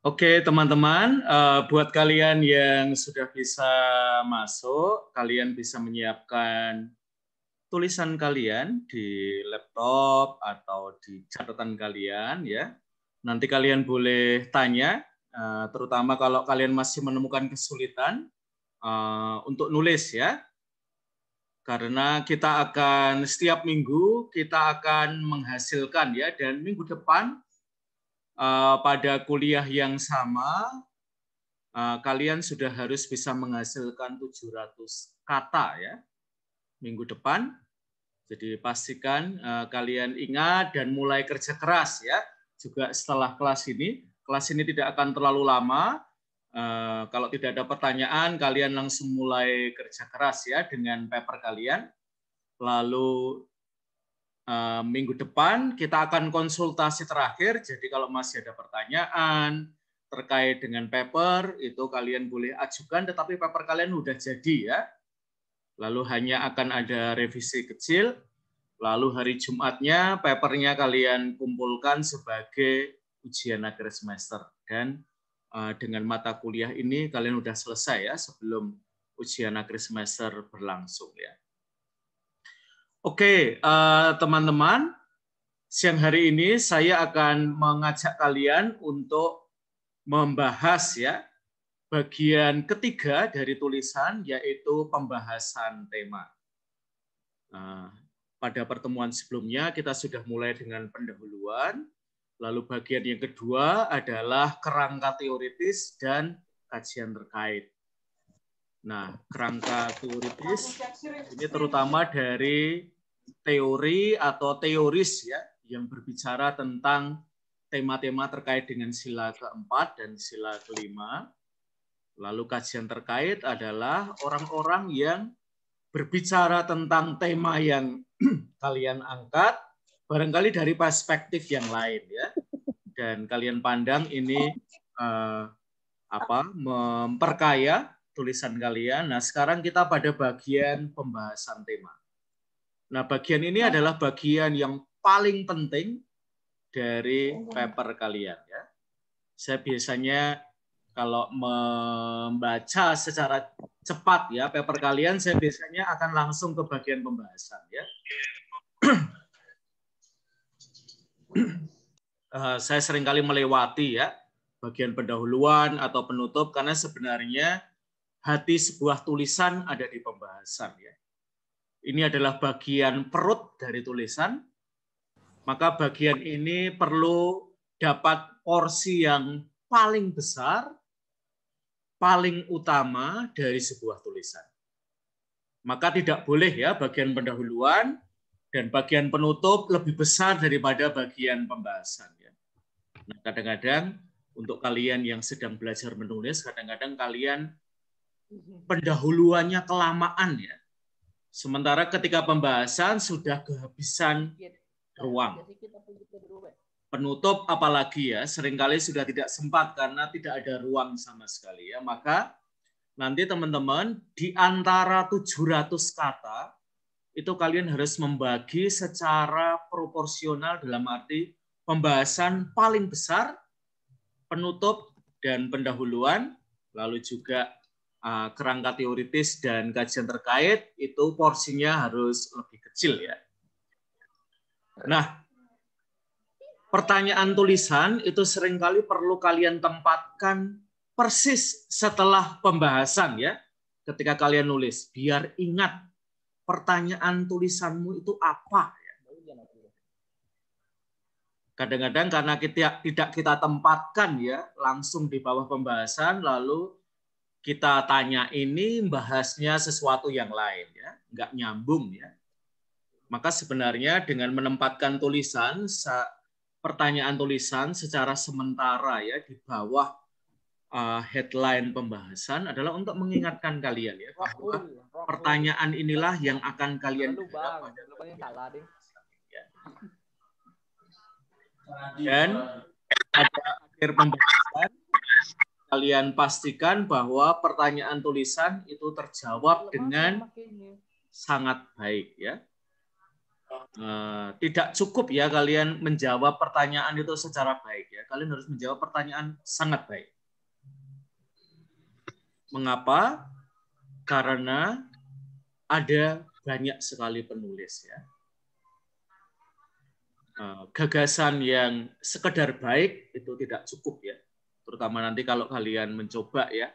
Oke, teman-teman, buat kalian yang sudah bisa masuk, kalian bisa menyiapkan tulisan kalian di laptop atau di catatan kalian, ya. Nanti kalian boleh tanya, terutama kalau kalian masih menemukan kesulitan untuk nulis, ya. Karena kita akan setiap minggu kita akan menghasilkan, ya, dan minggu depan pada kuliah yang sama kalian sudah harus bisa menghasilkan 700 kata, ya, minggu depan. Jadi pastikan kalian ingat dan mulai kerja keras, ya. Juga setelah kelas ini tidak akan terlalu lama. Kalau tidak ada pertanyaan, kalian langsung mulai kerja keras, ya, dengan paper kalian. Lalu minggu depan kita akan konsultasi terakhir. Jadi kalau masih ada pertanyaan terkait dengan paper, itu kalian boleh ajukan, tetapi paper kalian udah jadi, ya. Lalu hanya akan ada revisi kecil, lalu hari Jumatnya papernya kalian kumpulkan sebagai ujian akhir semester. Dan dengan mata kuliah ini kalian udah selesai, ya, sebelum ujian akhir semester berlangsung, ya. Oke, teman-teman, siang hari ini saya akan mengajak kalian untuk membahas, ya, bagian ketiga dari tulisan, yaitu pembahasan tema. Pada pertemuan sebelumnya kita sudah mulai dengan pendahuluan, lalu bagian yang kedua adalah kerangka teoritis dan kajian terkait. Nah, kerangka teoritis ini terutama dari teori atau teoris, ya, yang berbicara tentang tema-tema terkait dengan sila keempat dan sila kelima. Lalu kajian terkait adalah orang-orang yang berbicara tentang tema yang kalian angkat, barangkali dari perspektif yang lain, ya. Dan kalian pandang ini memperkaya tulisan kalian. Nah, sekarang kita pada bagian pembahasan tema. Nah, bagian ini adalah bagian yang paling penting dari paper kalian, ya. Saya biasanya kalau membaca secara cepat, ya, paper kalian, saya biasanya akan langsung ke bagian pembahasan, ya. Saya seringkali melewati, ya, bagian pendahuluan atau penutup, karena sebenarnya hati sebuah tulisan ada di pembahasan, ya. Ini adalah bagian perut dari tulisan, maka bagian ini perlu dapat porsi yang paling besar, paling utama dari sebuah tulisan. Maka tidak boleh, ya, bagian pendahuluan dan bagian penutup lebih besar daripada bagian pembahasan, ya. Nah, kadang-kadang untuk kalian yang sedang belajar menulis, kadang-kadang kalian pendahuluannya kelamaan, ya. Sementara ketika pembahasan sudah kehabisan ruang. Penutup apalagi, ya, seringkali sudah tidak sempat karena tidak ada ruang sama sekali, ya. Maka nanti teman-teman di antara 700 kata itu kalian harus membagi secara proporsional, dalam arti pembahasan paling besar, penutup dan pendahuluan, lalu juga kerangka teoritis dan kajian terkait, itu porsinya harus lebih kecil, ya. Nah, pertanyaan tulisan itu seringkali perlu kalian tempatkan persis setelah pembahasan, ya, ketika kalian nulis, biar ingat pertanyaan tulisanmu itu apa, ya. Kadang-kadang karena tidak kita tempatkan, ya, langsung di bawah pembahasan, lalu kita tanya ini bahasnya sesuatu yang lain, ya, nggak nyambung, ya. Maka sebenarnya dengan menempatkan tulisan, pertanyaan tulisan secara sementara, ya, di bawah headline pembahasan adalah untuk mengingatkan kalian, ya, bahwa pertanyaan inilah yang akan kalian garap pada bagian, ya. Dan pada akhir pembahasan kalian pastikan bahwa pertanyaan tulisan itu terjawab dengan sangat baik, ya. Tidak cukup ya kalian menjawab pertanyaan itu secara baik ya. Kalian harus menjawab pertanyaan sangat baik. Mengapa? Karena ada banyak sekali penulis ya. Gagasan yang sekedar baik itu tidak cukup ya. Terutama nanti kalau kalian mencoba ya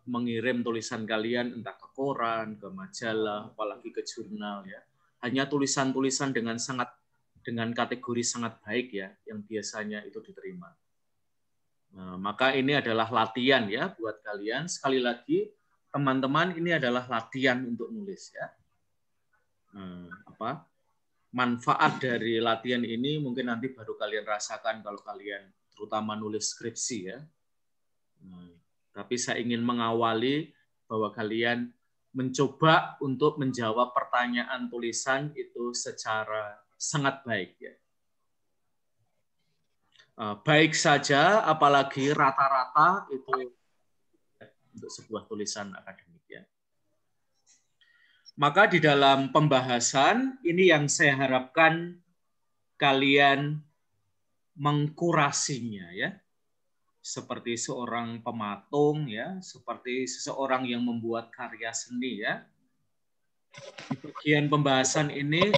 mengirim tulisan kalian entah ke koran, ke majalah, apalagi ke jurnal ya. Hanya tulisan-tulisan dengan kategori sangat baik ya yang biasanya itu diterima. Nah, maka ini adalah latihan ya buat kalian. Sekali lagi teman-teman, ini adalah latihan untuk nulis ya. Manfaat dari latihan ini mungkin nanti baru kalian rasakan kalau kalian terutama nulis skripsi ya. Tapi saya ingin mengawali bahwa kalian mencoba untuk menjawab pertanyaan tulisan itu secara sangat baik ya. Baik saja, apalagi rata-rata itu untuk sebuah tulisan akademik ya. Maka di dalam pembahasan ini yang saya harapkan kalian mengkurasinya ya. Seperti seorang pematung ya, seperti seseorang yang membuat karya seni ya. Di bagian pembahasan ini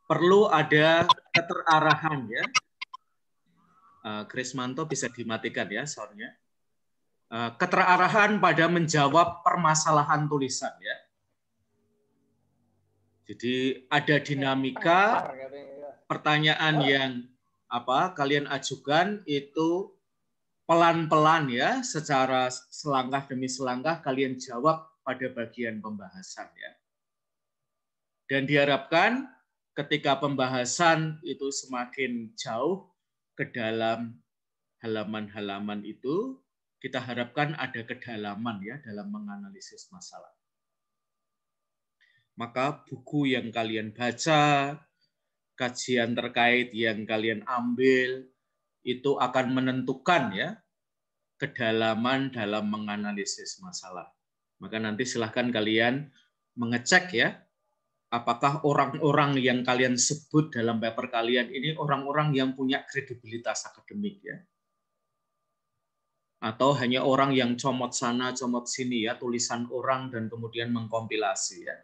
perlu ada keterarahan ya. Krismanto bisa dimatikan ya soundnya. Keterarahan pada menjawab permasalahan tulisan ya. Jadi ada dinamika pertanyaan yang kalian ajukan itu pelan-pelan ya, secara selangkah demi selangkah kalian jawab pada bagian pembahasan ya. Dan diharapkan ketika pembahasan itu semakin jauh ke dalam halaman-halaman itu, kita harapkan ada kedalaman ya dalam menganalisis masalah. Maka buku yang kalian baca, kajian terkait yang kalian ambil, itu akan menentukan ya kedalaman dalam menganalisis masalah. Maka nanti silahkan kalian mengecek ya, apakah orang-orang yang kalian sebut dalam paper kalian ini orang-orang yang punya kredibilitas akademik ya. Atau hanya orang yang comot sana, comot sini ya, tulisan orang dan kemudian mengkompilasi ya.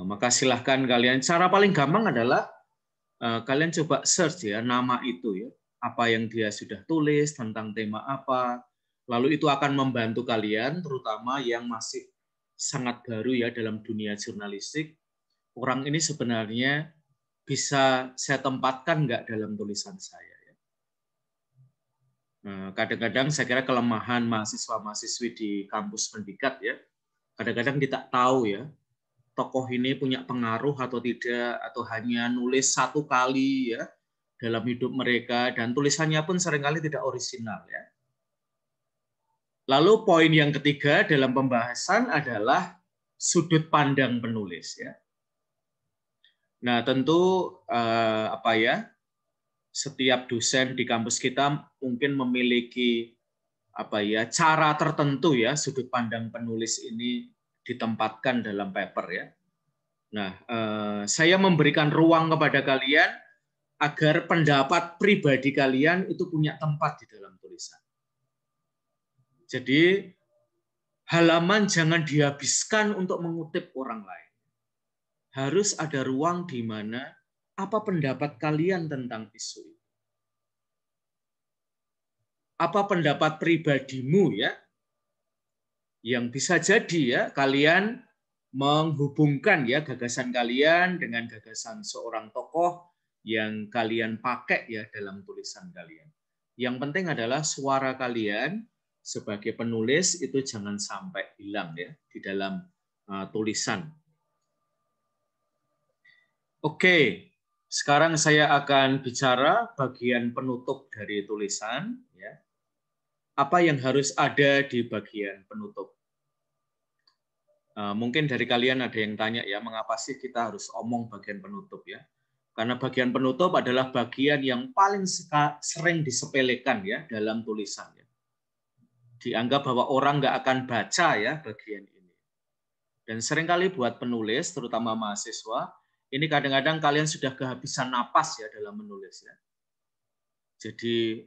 Maka silahkan kalian, cara paling gampang adalah kalian coba search ya nama itu ya, apa yang dia sudah tulis tentang tema apa, lalu itu akan membantu kalian terutama yang masih sangat baru ya dalam dunia jurnalistik. Orang ini sebenarnya bisa saya tempatkan nggak dalam tulisan saya ya. Kadang-kadang saya kira kelemahan mahasiswa-mahasiswi di kampus pendidikan ya, kadang-kadang kita tahu ya tokoh ini punya pengaruh atau tidak, atau hanya nulis satu kali ya dalam hidup mereka, dan tulisannya pun seringkali tidak orisinal ya. Lalu poin yang ketiga dalam pembahasan adalah sudut pandang penulis ya. Nah tentu setiap dosen di kampus kita mungkin memiliki cara tertentu ya sudut pandang penulis ini ditempatkan dalam paper ya. Nah, saya memberikan ruang kepada kalian agar pendapat pribadi kalian itu punya tempat di dalam tulisan. Jadi, halaman jangan dihabiskan untuk mengutip orang lain. Harus ada ruang di mana apa pendapat kalian tentang isu itu. Apa pendapat pribadimu ya, yang bisa jadi ya kalian menghubungkan ya gagasan kalian dengan gagasan seorang tokoh yang kalian pakai ya dalam tulisan kalian. Yang penting adalah suara kalian sebagai penulis itu jangan sampai hilang ya di dalam tulisan. Oke, sekarang saya akan bicara bagian penutup dari tulisan ya. Apa yang harus ada di bagian penutup? Mungkin dari kalian ada yang tanya ya, mengapa sih kita harus omong bagian penutup ya? Karena bagian penutup adalah bagian yang paling sering disepelekan ya dalam tulisan ya. Dianggap bahwa orang nggak akan baca ya bagian ini. Dan seringkali buat penulis, terutama mahasiswa, ini kadang-kadang kalian sudah kehabisan napas ya dalam menulis ya. Jadi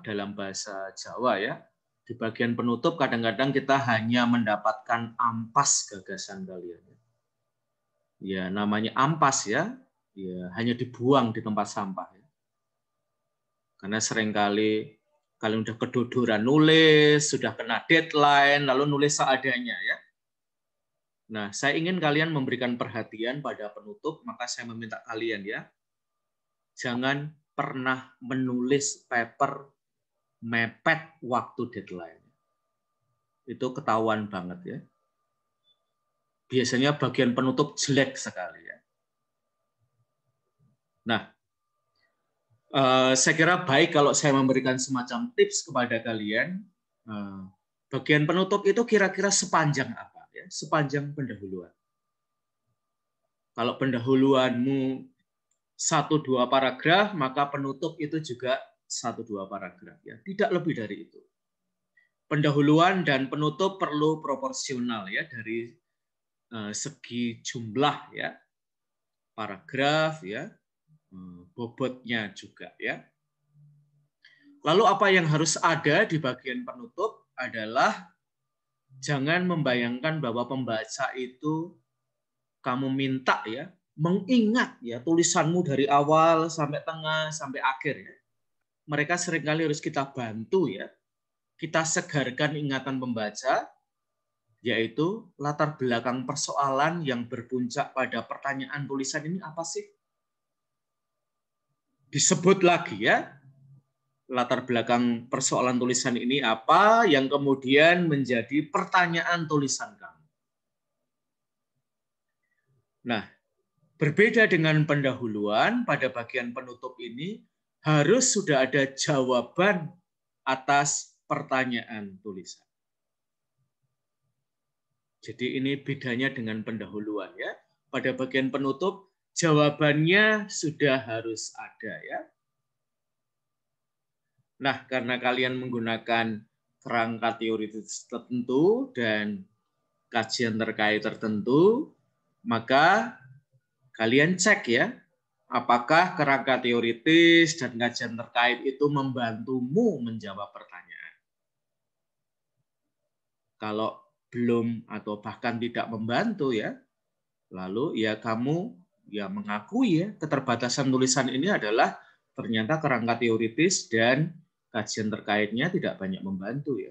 dalam bahasa Jawa ya, di bagian penutup kadang-kadang kita hanya mendapatkan ampas gagasan kalian. Ya namanya ampas ya, hanya dibuang di tempat sampah ya. Karena seringkali kalian udah kedodoran nulis, sudah kena deadline, lalu nulis seadanya ya. Nah, saya ingin kalian memberikan perhatian pada penutup, maka saya meminta kalian ya, jangan pernah menulis paper mepet waktu deadline. Itu ketahuan banget ya. Biasanya bagian penutup jelek sekali ya. Nah, saya kira baik kalau saya memberikan semacam tips kepada kalian. Bagian penutup itu kira-kira sepanjang apa? Ya, sepanjang pendahuluan. Kalau pendahuluanmu 1-2 paragraf, maka penutup itu juga 1-2 paragraf. Ya. Tidak lebih dari itu. Pendahuluan dan penutup perlu proporsional ya dari segi jumlah ya, paragraf ya, bobotnya juga ya. Lalu apa yang harus ada di bagian penutup adalah jangan membayangkan bahwa pembaca itu kamu minta ya mengingat ya tulisanmu dari awal sampai tengah sampai akhir ya. Mereka seringkali harus kita bantu ya. Kita segarkan ingatan pembaca, yaitu latar belakang persoalan yang berpuncak pada pertanyaan tulisan ini apa sih? Disebut lagi ya, latar belakang persoalan tulisan ini apa yang kemudian menjadi pertanyaan tulisan kamu. Nah, berbeda dengan pendahuluan, pada bagian penutup ini harus sudah ada jawaban atas pertanyaan tulisan. Jadi ini bedanya dengan pendahuluan ya. Pada bagian penutup jawabannya sudah harus ada ya. Nah, karena kalian menggunakan kerangka teoritis tertentu dan kajian terkait tertentu, maka kalian cek ya, apakah kerangka teoritis dan kajian terkait itu membantumu menjawab pertanyaan. Kalau belum atau bahkan tidak membantu ya, lalu ya kamu ya mengakui ya keterbatasan tulisan ini adalah ternyata kerangka teoritis dan kajian terkaitnya tidak banyak membantu ya.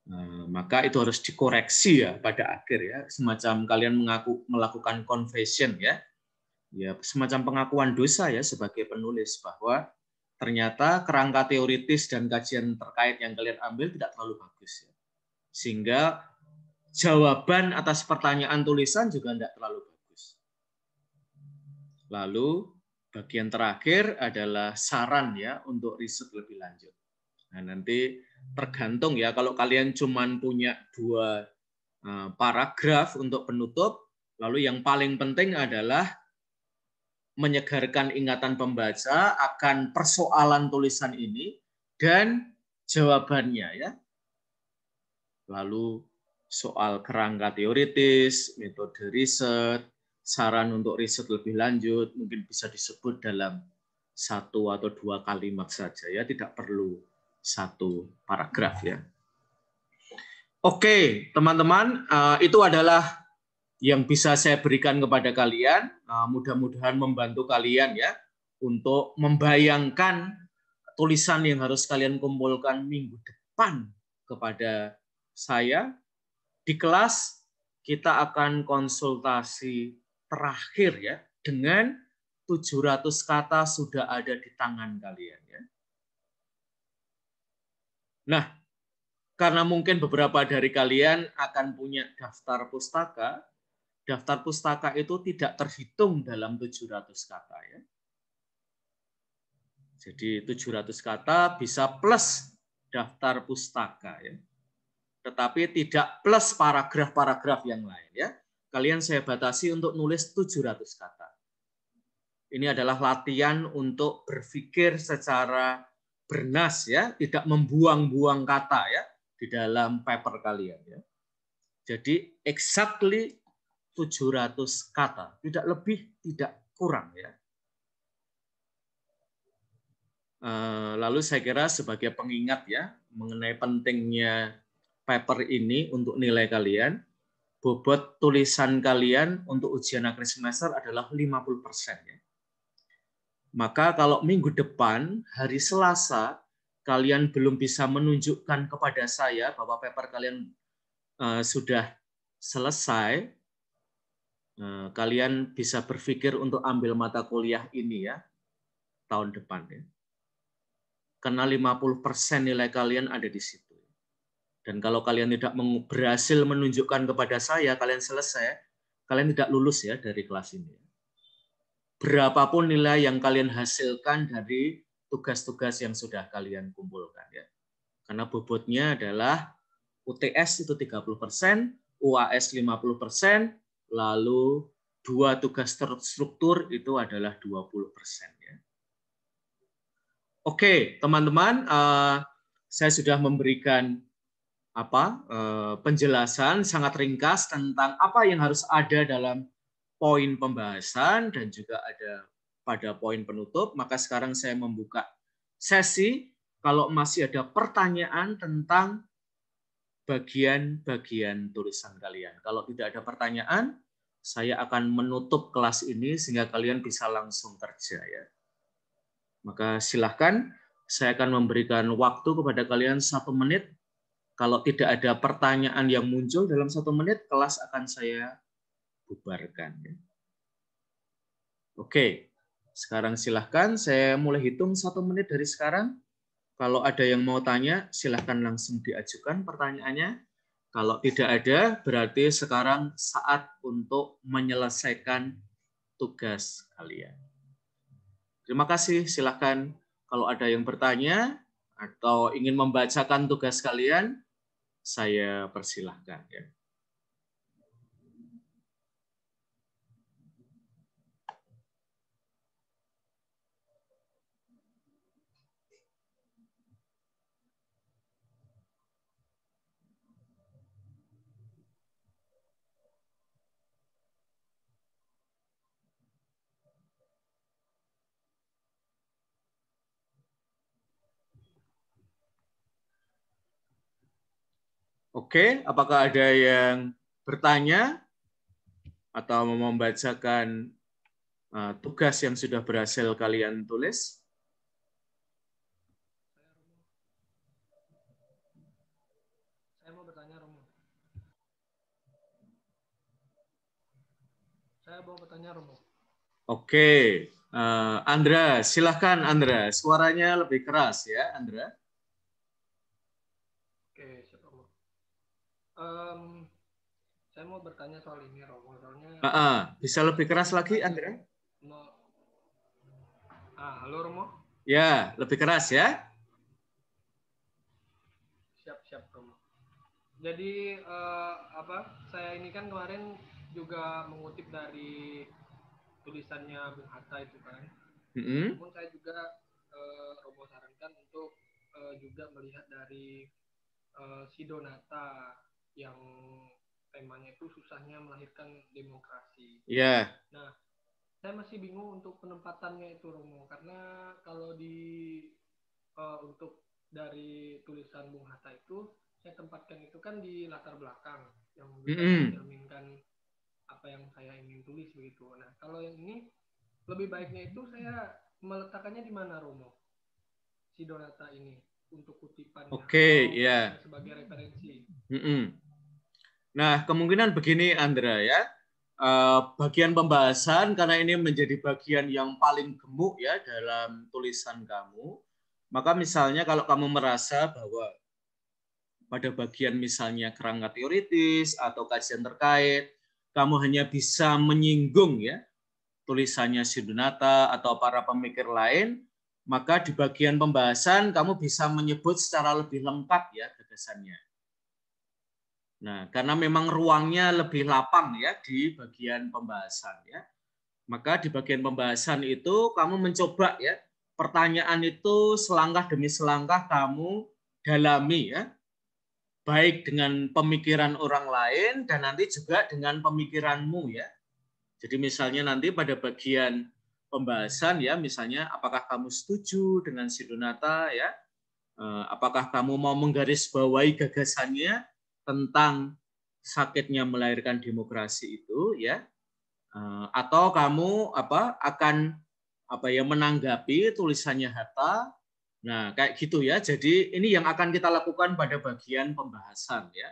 Nah, maka itu harus dikoreksi ya pada akhir ya, semacam kalian melakukan confession ya. Ya, semacam pengakuan dosa ya sebagai penulis bahwa ternyata kerangka teoritis dan kajian terkait yang kalian ambil tidak terlalu bagus ya. Sehingga jawaban atas pertanyaan tulisan juga tidak terlalu bagus. Lalu bagian terakhir adalah saran ya untuk riset lebih lanjut. Nah, nanti tergantung ya, kalau kalian cuma punya 2 paragraf untuk penutup, lalu yang paling penting adalah menyegarkan ingatan pembaca akan persoalan tulisan ini dan jawabannya ya. Lalu soal kerangka teoritis, metode riset, saran untuk riset lebih lanjut, mungkin bisa disebut dalam 1 atau 2 kalimat saja ya, tidak perlu 1 paragraf ya. Oke, teman-teman, itu adalah yang bisa saya berikan kepada kalian. Mudah-mudahan membantu kalian ya untuk membayangkan tulisan yang harus kalian kumpulkan minggu depan kepada saya. Di kelas kita akan konsultasi terakhir ya, dengan 700 kata sudah ada di tangan kalian ya. Nah, karena mungkin beberapa dari kalian akan punya daftar pustaka itu tidak terhitung dalam 700 kata ya. Jadi 700 kata bisa plus daftar pustaka ya. Tetapi tidak plus paragraf-paragraf yang lain ya. Kalian saya batasi untuk nulis 700 kata. Ini adalah latihan untuk berpikir secara bernas ya, tidak membuang-buang kata ya di dalam paper kalian ya. Jadi exactly 700 kata, tidak lebih, tidak kurang ya. Lalu saya kira sebagai pengingat ya mengenai pentingnya paper ini untuk nilai kalian, bobot tulisan kalian untuk ujian akhir semester adalah 50% ya. Maka kalau minggu depan hari Selasa kalian belum bisa menunjukkan kepada saya bahwa paper kalian sudah selesai, kalian bisa berpikir untuk ambil mata kuliah ini ya tahun depan ya. Karena 50% nilai kalian ada di situ. Dan kalau kalian tidak berhasil menunjukkan kepada saya, kalian selesai, kalian tidak lulus ya dari kelas ini. Berapapun nilai yang kalian hasilkan dari tugas-tugas yang sudah kalian kumpulkan ya. Karena bobotnya adalah UTS itu 30%, UAS 50%, lalu 2 tugas terstruktur itu adalah 20% ya. Oke, teman-teman, saya sudah memberikan penjelasan sangat ringkas tentang apa yang harus ada dalam poin pembahasan dan juga ada pada poin penutup. Maka sekarang saya membuka sesi kalau masih ada pertanyaan tentang bagian-bagian tulisan kalian. Kalau tidak ada pertanyaan, saya akan menutup kelas ini sehingga kalian bisa langsung kerja ya. Maka silahkan, saya akan memberikan waktu kepada kalian 1 menit. Kalau tidak ada pertanyaan yang muncul dalam 1 menit, kelas akan saya bubarkan. Oke, sekarang silahkan, saya mulai hitung 1 menit dari sekarang. Kalau ada yang mau tanya, silahkan langsung diajukan pertanyaannya. Kalau tidak ada, berarti sekarang saat untuk menyelesaikan tugas kalian. Terima kasih, silahkan kalau ada yang bertanya atau ingin membacakan tugas kalian, saya persilahkan. Ya. Oke, apakah ada yang bertanya atau mau membacakan tugas yang sudah berhasil kalian tulis? Saya mau bertanya, Romo. Saya mau bertanya, Romo. Oke, Andra, silahkan Andra. Suaranya lebih keras ya, Andra. Oke, siap, Romo. Saya mau bertanya soal ini, Romo. Soalnya bisa lebih keras lagi, Andra? Halo, Romo. Ya, lebih keras ya. Siap, Romo. Jadi saya ini kan kemarin juga mengutip dari tulisannya Bung Hatta itu kan. Namun saya juga Romo sarankan untuk juga melihat dari Sidonata yang temanya itu susahnya melahirkan demokrasi. Iya. Nah, saya masih bingung untuk penempatannya itu, Romo, karena kalau untuk dari tulisan Bung Hatta itu saya tempatkan itu kan di latar belakang yang bisa mencerminkan apa yang saya ingin tulis begitu. Nah, kalau yang ini lebih baiknya itu saya meletakkannya di mana, Romo? Sidonata ini untuk kutipannya. Oke, ya. Sebagai referensi. Nah, kemungkinan begini, Andra ya. Bagian pembahasan karena ini menjadi bagian yang paling gemuk ya dalam tulisan kamu. Maka misalnya kalau kamu merasa bahwa pada bagian misalnya kerangka teoritis atau kajian terkait, kamu hanya bisa menyinggung ya tulisannya Sidonata atau para pemikir lain, maka di bagian pembahasan kamu bisa menyebut secara lebih lengkap ya gagasannya. Nah, karena memang ruangnya lebih lapang ya di bagian pembahasan ya. Maka di bagian pembahasan itu kamu mencoba ya, pertanyaan itu selangkah demi selangkah kamu dalami ya. baik dengan pemikiran orang lain dan nanti juga dengan pemikiranmu ya. Jadi misalnya nanti pada bagian pembahasan ya, misalnya apakah kamu setuju dengan Sindunata ya, apakah kamu mau menggarisbawahi gagasannya tentang sakitnya melahirkan demokrasi itu ya, atau kamu akan menanggapi tulisannya Hatta. Nah, kayak gitu ya. Jadi ini yang akan kita lakukan pada bagian pembahasan ya.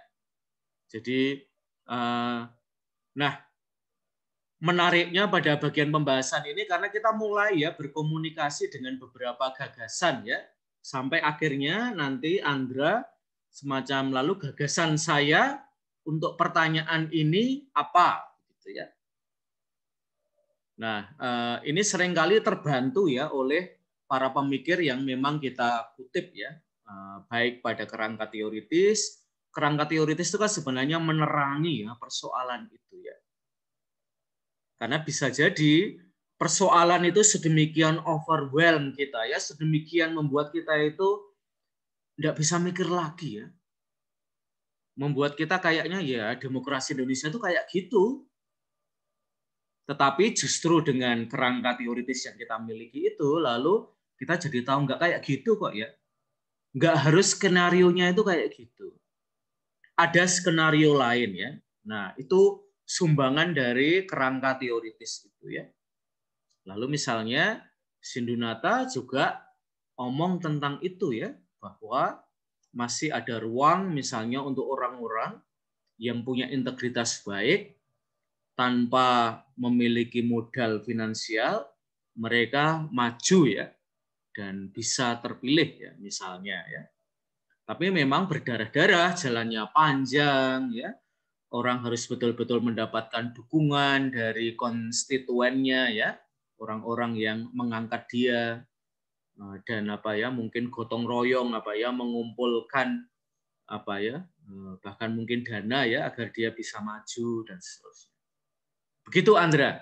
Jadi nah, menariknya pada bagian pembahasan ini karena kita mulai ya berkomunikasi dengan beberapa gagasan ya, sampai akhirnya nanti Andra semacam lalu gagasan saya untuk pertanyaan ini apa gitu ya. Nah, ini seringkali terbantu ya oleh para pemikir yang memang kita kutip ya, baik pada kerangka teoritis. Kerangka teoritis itu kan sebenarnya menerangi ya persoalan itu ya. Karena bisa jadi persoalan itu sedemikian overwhelm kita ya, sedemikian membuat kita itu tidak bisa mikir lagi ya. Membuat kita kayaknya ya demokrasi Indonesia itu kayak gitu. Tetapi justru dengan kerangka teoritis yang kita miliki itu, lalu kita jadi tahu nggak kayak gitu kok ya. Nggak harus skenario-nya itu kayak gitu. Ada skenario lain ya. Nah, itu sumbangan dari kerangka teoritis itu ya. Lalu misalnya Sindunata juga omong tentang itu ya, bahwa masih ada ruang misalnya untuk orang-orang yang punya integritas baik, tanpa memiliki modal finansial, mereka maju ya, dan bisa terpilih ya misalnya ya. Tapi memang berdarah-darah, jalannya panjang ya. Orang harus betul-betul mendapatkan dukungan dari konstituennya ya, orang-orang yang mengangkat dia, dan mungkin gotong royong mengumpulkan bahkan mungkin dana ya agar dia bisa maju dan seterusnya. Begitu Andra.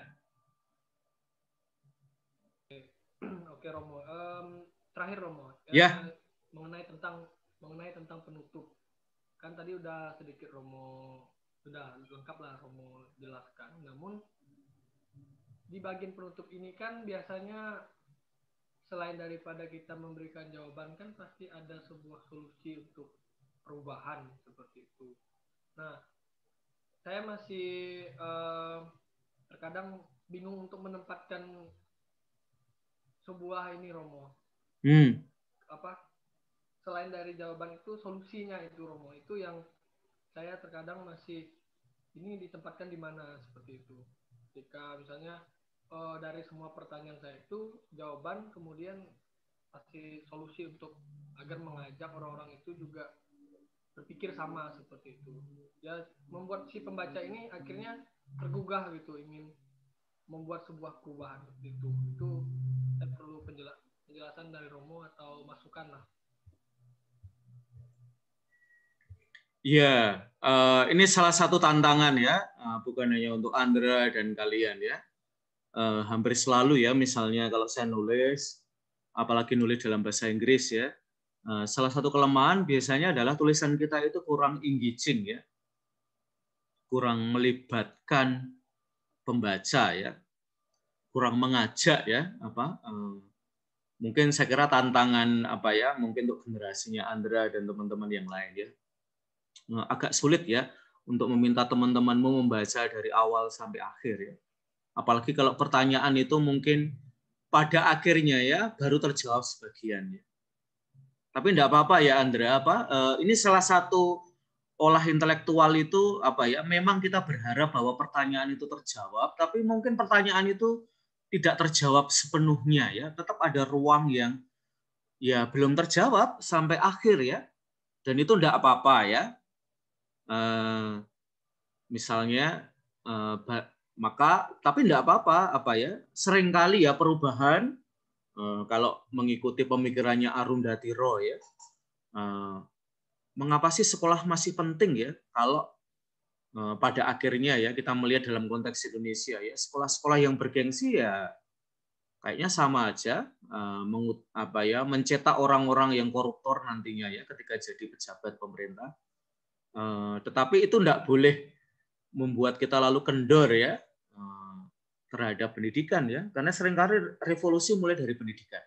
Oke Romo. Terakhir Romo. Ya. Mengenai tentang penutup. Kan tadi udah sedikit Romo sudah lengkap lah Romo jelaskan. Namun di bagian penutup ini kan biasanya selain daripada kita memberikan jawaban kan pasti ada sebuah solusi untuk perubahan seperti itu. Nah, saya masih terkadang bingung untuk menempatkan sebuah ini Romo. Selain dari jawaban itu solusinya itu Romo, itu yang saya terkadang masih ini ditempatkan di mana seperti itu. Ketika misalnya dari semua pertanyaan saya itu jawaban, kemudian pasti solusi untuk agar mengajak orang-orang itu juga berpikir sama seperti itu. Ya membuat si pembaca ini akhirnya tergugah gitu, ingin membuat sebuah perubahan seperti itu. Itu saya perlu penjelasan dari Romo atau masukan lah. Ya, ini salah satu tantangan ya, bukan hanya untuk Andra dan kalian ya. Hampir selalu ya, misalnya kalau saya nulis, apalagi nulis dalam bahasa Inggris ya, salah satu kelemahan biasanya adalah tulisan kita itu kurang engaging ya, kurang melibatkan pembaca ya, kurang mengajak ya, mungkin saya kira tantangan mungkin untuk generasinya Andra dan teman-teman yang lain ya. Agak sulit ya untuk meminta teman-temanmu membaca dari awal sampai akhir ya. Apalagi kalau pertanyaan itu mungkin pada akhirnya ya baru terjawab sebagiannya. Tapi enggak apa-apa ya Andra, ini salah satu olah intelektual itu memang kita berharap bahwa pertanyaan itu terjawab, tapi mungkin pertanyaan itu tidak terjawab sepenuhnya ya. Tetap ada ruang yang ya belum terjawab sampai akhir ya. Dan itu enggak apa-apa ya. Misalnya maka tapi enggak apa-apa seringkali ya perubahan kalau mengikuti pemikirannya Arundhati Roy ya, mengapa sih sekolah masih penting ya kalau pada akhirnya ya kita melihat dalam konteks Indonesia ya, sekolah-sekolah yang bergengsi ya kayaknya sama aja mencetak orang-orang yang koruptor nantinya ya ketika jadi pejabat pemerintah. Tetapi itu tidak boleh membuat kita lalu kendor ya terhadap pendidikan ya, karena seringkali revolusi mulai dari pendidikan.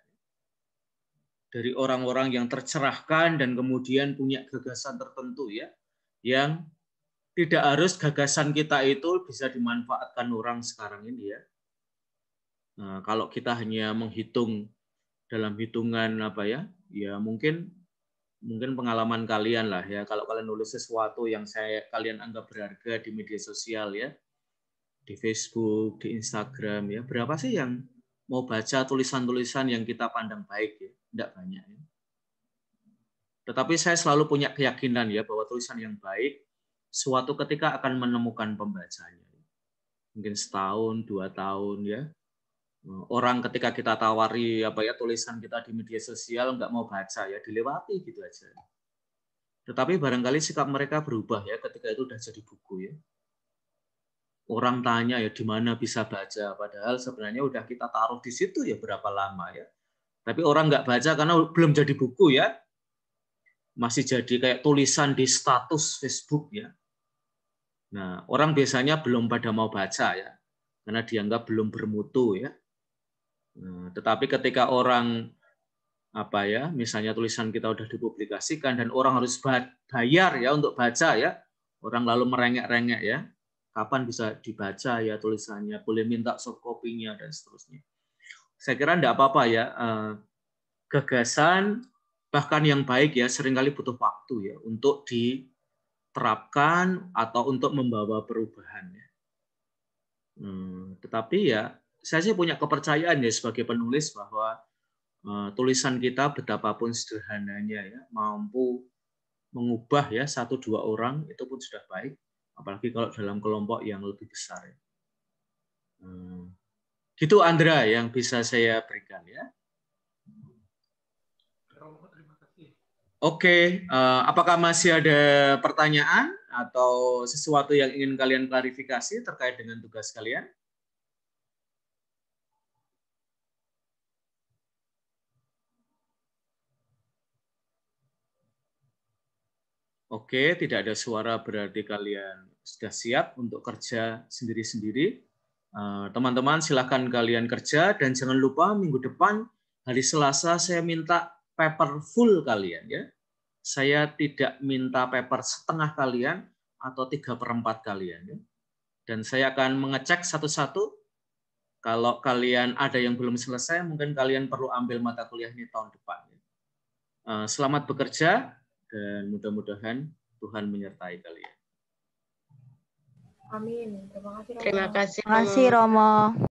Dari orang-orang yang tercerahkan dan kemudian punya gagasan tertentu ya, yang tidak harus gagasan kita itu bisa dimanfaatkan orang sekarang ini ya. Kalau kita hanya menghitung dalam hitungan apa ya, ya mungkin pengalaman kalian lah ya, kalau kalian nulis sesuatu yang kalian anggap berharga di media sosial ya, di Facebook, di Instagram ya, berapa sih yang mau baca tulisan-tulisan yang kita pandang baik ya? Tidak banyak ya. Tetapi saya selalu punya keyakinan ya bahwa tulisan yang baik suatu ketika akan menemukan pembacanya. Mungkin setahun, 2 tahun ya. Orang ketika kita tawari apa ya tulisan kita di media sosial nggak mau baca ya, dilewati gitu aja. Tetapi barangkali sikap mereka berubah ya ketika itu udah jadi buku ya. Orang tanya ya di mana bisa baca, padahal sebenarnya udah kita taruh di situ ya berapa lama ya. Tapi orang nggak baca karena belum jadi buku ya. Masih jadi kayak tulisan di status Facebook ya. Nah, orang biasanya belum pada mau baca ya, karena dianggap belum bermutu ya. Nah, tetapi ketika orang apa ya, misalnya tulisan kita udah dipublikasikan dan orang harus bayar ya untuk baca ya, orang lalu merengek-rengek ya, kapan bisa dibaca ya tulisannya, boleh minta soft copy-nya dan seterusnya. Saya kira enggak apa-apa ya, gagasan bahkan yang baik ya seringkali butuh waktu ya untuk diterapkan atau untuk membawa perubahan ya. Tetapi ya saya sih punya kepercayaan ya sebagai penulis bahwa tulisan kita betapapun sederhananya ya mampu mengubah ya 1-2 orang itu pun sudah baik, apalagi kalau dalam kelompok yang lebih besar ya. Gitu Andra yang bisa saya berikan ya. Oke, apakah masih ada pertanyaan atau sesuatu yang ingin kalian klarifikasi terkait dengan tugas kalian? Oke, tidak ada suara berarti kalian sudah siap untuk kerja sendiri-sendiri. Teman-teman silakan kalian kerja dan jangan lupa minggu depan hari Selasa saya minta paper full kalian ya. Saya tidak minta paper setengah kalian atau 3/4 kalian ya. Dan saya akan mengecek satu-satu. Kalau kalian ada yang belum selesai, mungkin kalian perlu ambil mata kuliah ini tahun depan. Selamat bekerja dan mudah-mudahan Tuhan menyertai kalian. Amin. Terima kasih Romo. Terima kasih Romo.